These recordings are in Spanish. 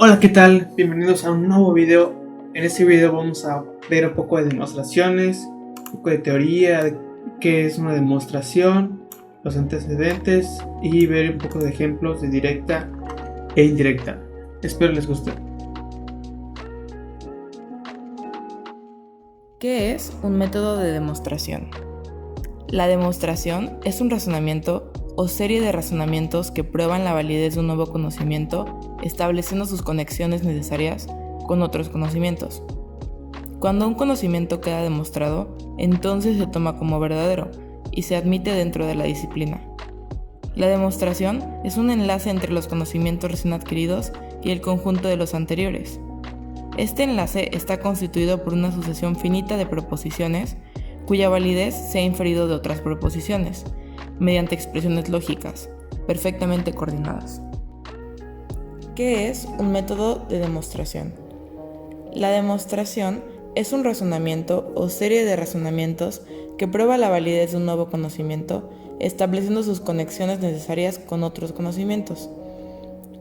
Hola, ¿qué tal? Bienvenidos a un nuevo video. En este video vamos a ver un poco de demostraciones, un poco de teoría, de qué es una demostración, los antecedentes y ver un poco de ejemplos de directa e indirecta. Espero les guste. ¿Qué es un método de demostración? La demostración es un razonamiento o serie de razonamientos que prueban la validez de un nuevo conocimiento, estableciendo sus conexiones necesarias con otros conocimientos. Cuando un conocimiento queda demostrado, entonces se toma como verdadero y se admite dentro de la disciplina. La demostración es un enlace entre los conocimientos recién adquiridos y el conjunto de los anteriores. Este enlace está constituido por una sucesión finita de proposiciones cuya validez se ha inferido de otras proposiciones, mediante expresiones lógicas, perfectamente coordinadas. ¿Qué es un método de demostración? La demostración es un razonamiento o serie de razonamientos que prueba la validez de un nuevo conocimiento, estableciendo sus conexiones necesarias con otros conocimientos.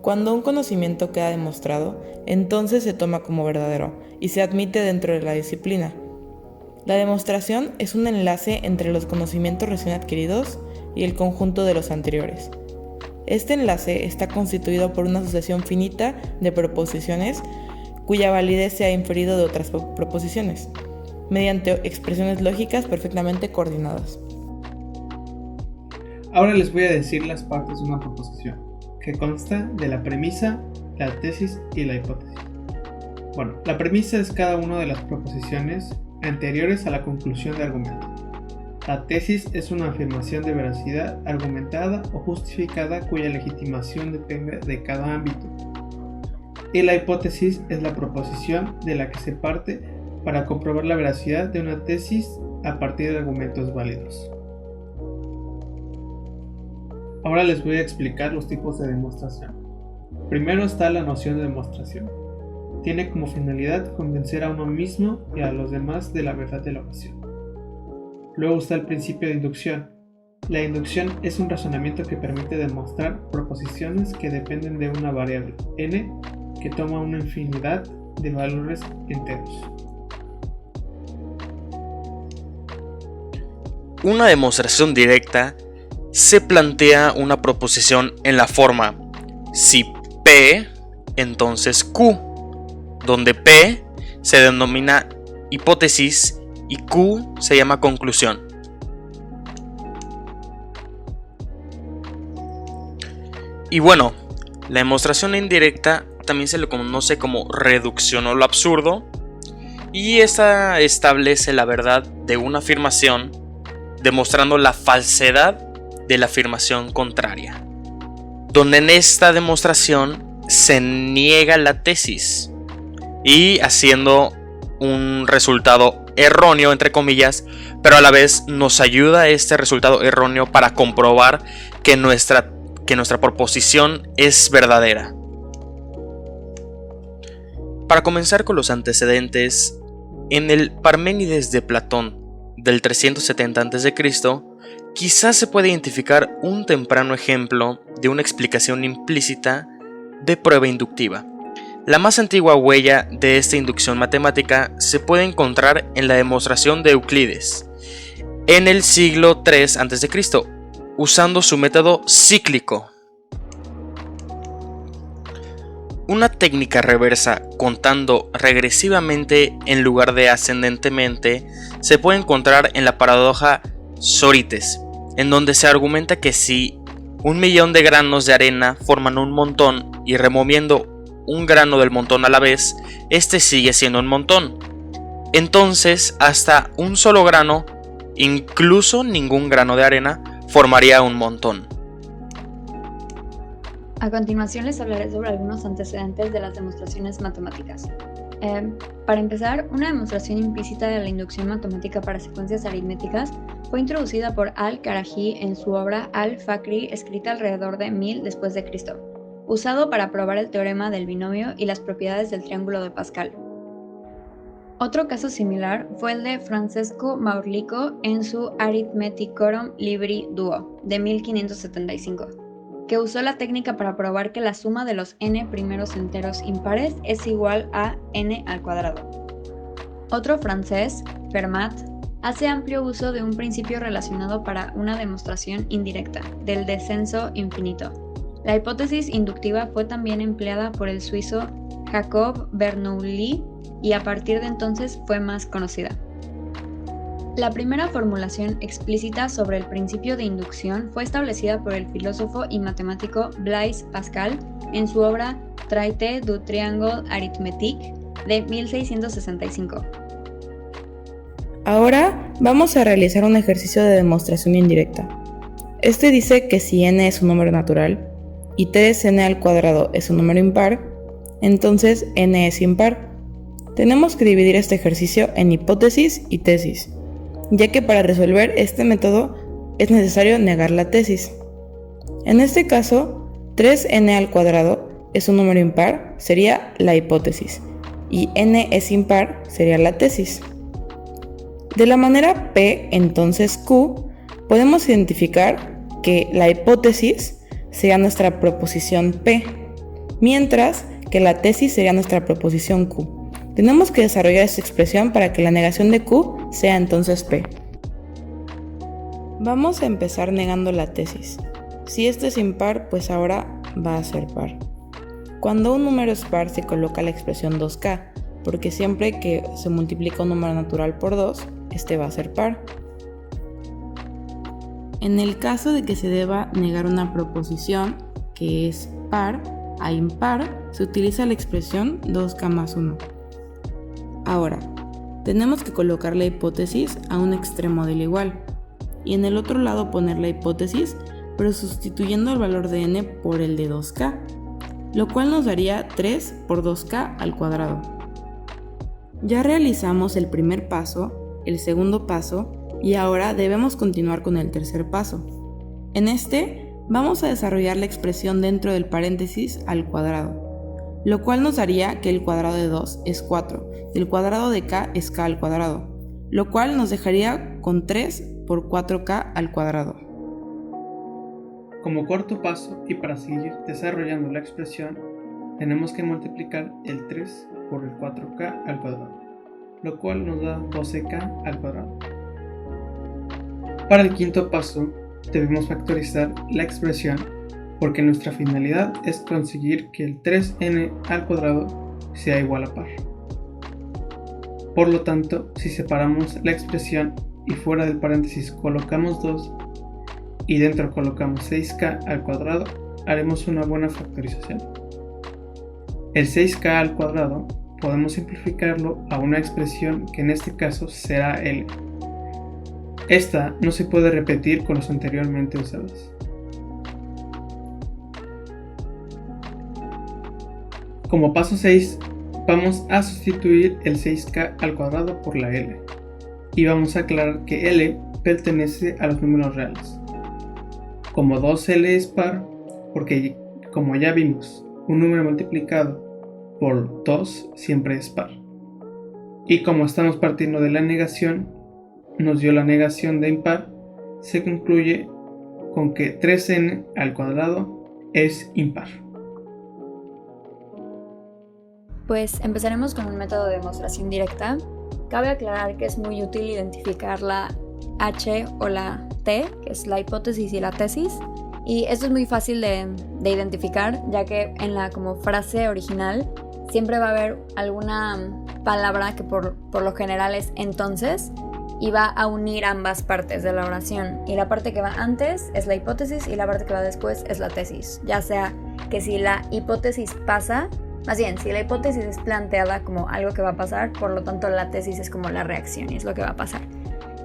Cuando un conocimiento queda demostrado, entonces se toma como verdadero y se admite dentro de la disciplina. La demostración es un enlace entre los conocimientos recién adquiridos y el conjunto de los anteriores. Este enlace está constituido por una sucesión finita de proposiciones cuya validez se ha inferido de otras proposiciones, mediante expresiones lógicas perfectamente coordinadas. Ahora les voy a decir las partes de una proposición, que consta de la premisa, la tesis y la hipótesis. Bueno, la premisa es cada una de las proposiciones anteriores a la conclusión de argumento. La tesis es una afirmación de veracidad argumentada o justificada cuya legitimación depende de cada ámbito. Y la hipótesis es la proposición de la que se parte para comprobar la veracidad de una tesis a partir de argumentos válidos. Ahora les voy a explicar los tipos de demostración. Primero está la noción de demostración. Tiene como finalidad convencer a uno mismo y a los demás de la verdad de la ocasión. Luego está el principio de inducción. La inducción es un razonamiento que permite demostrar proposiciones que dependen de una variable n que toma una infinidad de valores enteros. Una demostración directa se plantea una proposición en la forma si P, entonces Q, donde P se denomina hipótesis y Q se llama conclusión. Y bueno, la demostración indirecta también se le conoce como reducción o lo absurdo, y esta establece la verdad de una afirmación demostrando la falsedad de la afirmación contraria, donde en esta demostración se niega la tesis y haciendo un resultado erróneo, entre comillas, pero a la vez nos ayuda este resultado erróneo para comprobar que nuestra proposición es verdadera. Para comenzar con los antecedentes, en el Parménides de Platón del 370 a.C., quizás se puede identificar un temprano ejemplo de una explicación implícita de prueba inductiva. La más antigua huella de esta inducción matemática se puede encontrar en la demostración de Euclides en el siglo III a.C., usando su método cíclico. Una técnica reversa contando regresivamente en lugar de ascendentemente se puede encontrar en la paradoja Sórites, en donde se argumenta que si 1.000.000 de granos de arena forman un montón y removiendo un grano del montón a la vez, este sigue siendo un montón. Entonces, hasta un solo grano, incluso ningún grano de arena, formaría un montón. A continuación les hablaré sobre algunos antecedentes de las demostraciones matemáticas. Para empezar, una demostración implícita de la inducción matemática para secuencias aritméticas fue introducida por Al-Karaji en su obra Al-Fakri, escrita alrededor de 1000 después de Cristo, usado para probar el teorema del binomio y las propiedades del triángulo de Pascal. Otro caso similar fue el de Francesco Maurlico en su Arithmeticorum Libri Duo de 1575. que usó la técnica para probar que la suma de los n primeros enteros impares es igual a n al cuadrado. Otro francés, Fermat, hace amplio uso de un principio relacionado para una demostración indirecta, del descenso infinito. La hipótesis inductiva fue también empleada por el suizo Jacob Bernoulli y a partir de entonces fue más conocida. La primera formulación explícita sobre el principio de inducción fue establecida por el filósofo y matemático Blaise Pascal en su obra Traité du triangle arithmétique de 1665. Ahora vamos a realizar un ejercicio de demostración indirecta. Este dice que si n es un número natural y 3n al cuadrado es un número impar, entonces n es impar. Tenemos que dividir este ejercicio en hipótesis y tesis, ya que para resolver este método es necesario negar la tesis. En este caso, 3n al cuadrado es un número impar, sería la hipótesis, y n es impar, sería la tesis. De la manera P, entonces Q, podemos identificar que la hipótesis sería nuestra proposición P, mientras que la tesis sería nuestra proposición Q. Tenemos que desarrollar esta expresión para que la negación de Q sea entonces P. Vamos a empezar negando la tesis. Si esto es impar, pues ahora va a ser par. Cuando un número es par se coloca la expresión 2k, porque siempre que se multiplica un número natural por 2, este va a ser par. En el caso de que se deba negar una proposición que es par a impar, se utiliza la expresión 2k más 1. Ahora, tenemos que colocar la hipótesis a un extremo del igual, y en el otro lado poner la hipótesis, pero sustituyendo el valor de n por el de 2k, lo cual nos daría 3 por 2k al cuadrado. Ya realizamos el primer paso, el segundo paso, y ahora debemos continuar con el tercer paso. En este, vamos a desarrollar la expresión dentro del paréntesis al cuadrado, lo cual nos daría que el cuadrado de 2 es 4, y el cuadrado de k es k al cuadrado, lo cual nos dejaría con 3 por 4k al cuadrado. Como cuarto paso, y para seguir desarrollando la expresión, tenemos que multiplicar el 3 por el 4k al cuadrado, lo cual nos da 12k al cuadrado. Para el quinto paso, debemos factorizar la expresión porque nuestra finalidad es conseguir que el 3n al cuadrado sea igual a par. Por lo tanto, si separamos la expresión y fuera del paréntesis colocamos 2 y dentro colocamos 6k al cuadrado, haremos una buena factorización. El 6k al cuadrado podemos simplificarlo a una expresión que en este caso será L. Esta no se puede repetir con las anteriormente usadas. Como paso 6, vamos a sustituir el 6k al cuadrado por la L. Y vamos a aclarar que L pertenece a los números reales. Como 2L es par, porque como ya vimos, un número multiplicado por 2 siempre es par. Y como estamos partiendo de la negación, nos dio la negación de impar, se concluye con que 3n al cuadrado es impar. Pues empezaremos con un método de demostración directa. Cabe aclarar que es muy útil identificar la H o la T, que es la hipótesis y la tesis. Y esto es muy fácil de identificar, ya que en la como frase original siempre va a haber alguna palabra que por lo general es entonces y va a unir ambas partes de la oración. Y la parte que va antes es la hipótesis y la parte que va después es la tesis. Ya sea que si la hipótesis pasa, más bien, si la hipótesis es planteada como algo que va a pasar, por lo tanto la tesis es como la reacción y es lo que va a pasar.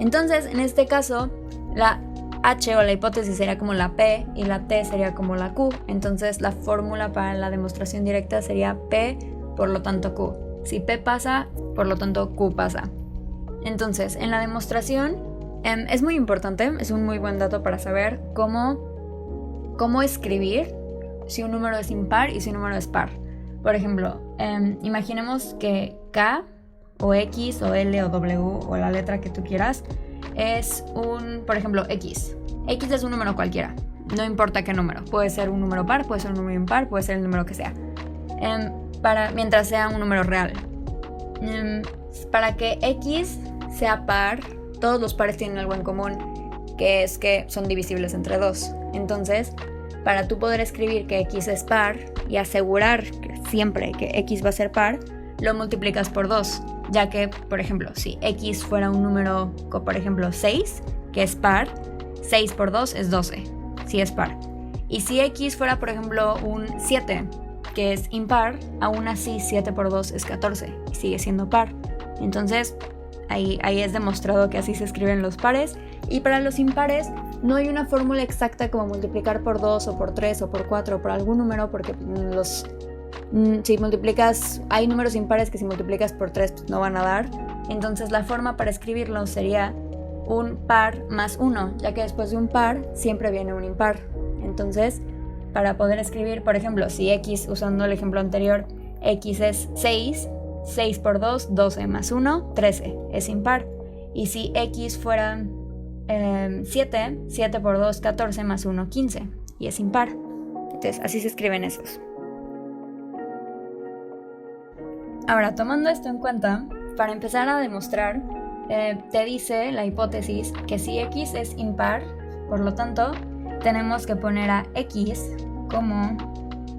Entonces, en este caso, la H o la hipótesis sería como la P y la T sería como la Q. Entonces, la fórmula para la demostración directa sería P, por lo tanto Q. Si P pasa, por lo tanto Q pasa. Entonces, en la demostración es muy importante, es un muy buen dato para saber cómo escribir si un número es impar y si un número es par. Por ejemplo, imaginemos que K o X o L o W o la letra que tú quieras es por ejemplo, X. X es un número cualquiera. no importa qué número. Puede ser un número par, puede ser un número impar, puede ser el número que sea. Mientras sea un número real. Para que X sea par, todos los pares tienen algo en común, que es que son divisibles entre 2. Entonces, para tú poder escribir que X es par y asegurar que siempre que X va a ser par, lo multiplicas por 2, ya que, por ejemplo, si X fuera un número, por ejemplo, 6, que es par, 6 por 2 es 12, si es par. Y si X fuera, por ejemplo, un 7, que es impar, aún así 7 por 2 es 14 y sigue siendo par. Entonces, ahí es demostrado que así se escriben los pares. Y para los impares no hay una fórmula exacta como multiplicar por 2 o por 3 o por 4 o por algún número, porque si multiplicas, hay números impares que si multiplicas por 3 pues no van a dar. Entonces la forma para escribirlo sería un par más 1, ya que después de un par siempre viene un impar. Entonces, para poder escribir, por ejemplo, si X, usando el ejemplo anterior, X es 6, 6 por 2, 12 más 1, 13, es impar. Y si X fuera 7, 7 por 2, 14 más 1, 15, y es impar. Entonces, así se escriben esos. Ahora, tomando esto en cuenta, para empezar a demostrar, te dice la hipótesis que si X es impar, por lo tanto, tenemos que poner a X como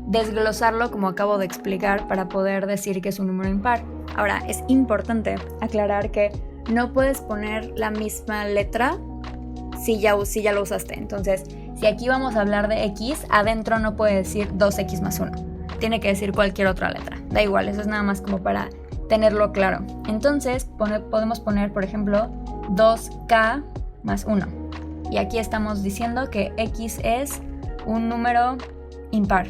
desglosarlo, como acabo de explicar, para poder decir que es un número impar. Ahora, es importante aclarar que no puedes poner la misma letra si ya lo usaste. Entonces, si aquí vamos a hablar de X, adentro no puede decir 2X más 1. Tiene que decir cualquier otra letra. Da igual, eso es nada más como para tenerlo claro. Entonces, podemos poner, por ejemplo, 2K más 1. Y aquí estamos diciendo que X es un número impar.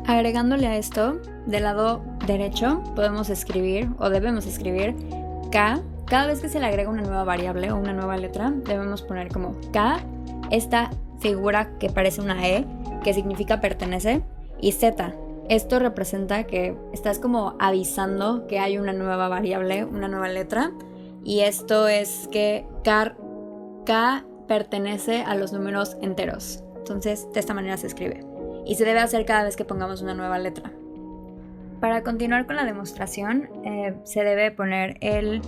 Agregándole a esto, del lado derecho podemos escribir, o debemos escribir, K. Cada vez que se le agrega una nueva variable o una nueva letra, debemos poner como K, esta figura que parece una E, que significa pertenece, y Z. Esto representa que estás como avisando que hay una nueva variable, una nueva letra, y esto es que K pertenece a los números enteros. Entonces, de esta manera se escribe. Y se debe hacer cada vez que pongamos una nueva letra. Para continuar con la demostración, se debe poner el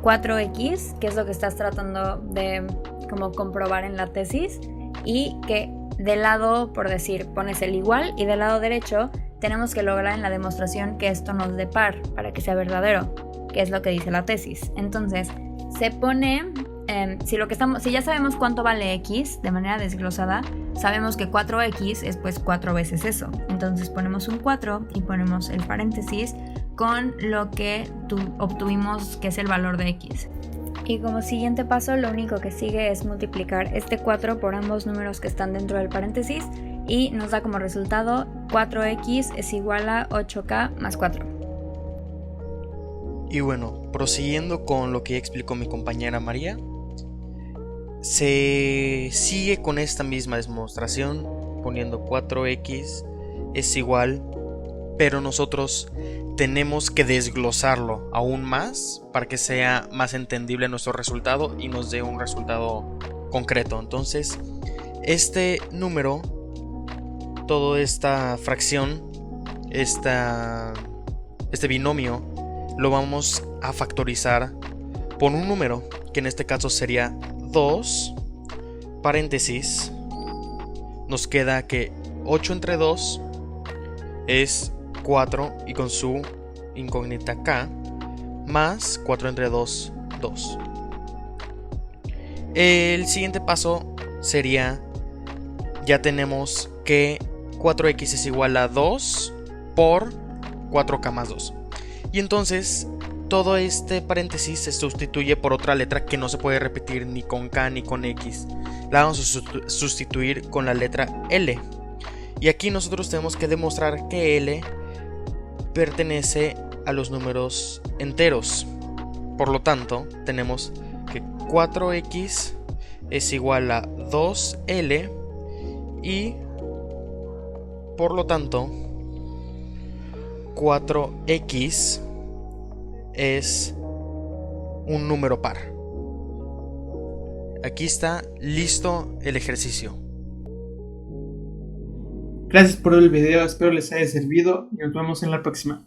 4x, que es lo que estás tratando de como comprobar en la tesis, y que del lado, por decir, pones el igual, y del lado derecho tenemos que lograr en la demostración que esto nos dé par, para que sea verdadero, que es lo que dice la tesis. Entonces, se pone, si ya sabemos cuánto vale x de manera desglosada, sabemos que 4x es pues 4 veces eso. Entonces ponemos un 4 y ponemos el paréntesis con lo que obtuvimos, que es el valor de x. Y como siguiente paso, lo único que sigue es multiplicar este 4 por ambos números que están dentro del paréntesis, y nos da como resultado 4x es igual a 8k más 4. Y bueno, prosiguiendo con lo que ya explicó mi compañera María, se sigue con esta misma demostración poniendo 4x es igual, pero nosotros tenemos que desglosarlo aún más para que sea más entendible nuestro resultado y nos dé un resultado concreto. Entonces, este número, toda esta fracción, este binomio, lo vamos a factorizar por un número, que en este caso sería 2, paréntesis, nos queda que 8 entre 2 es 4 y con su incógnita k, más 4 entre 2, 2. El siguiente paso sería, ya tenemos que 4x es igual a 2 por 4k más 2. Y entonces todo este paréntesis se sustituye por otra letra que no se puede repetir ni con k ni con x. La vamos a sustituir con la letra L. Y aquí nosotros tenemos que demostrar que L pertenece a los números enteros. Por lo tanto, tenemos que 4x es igual a 2L y por lo tanto 4x es un número par. Aquí está listo el ejercicio. Gracias por ver el video, espero les haya servido y nos vemos en la próxima.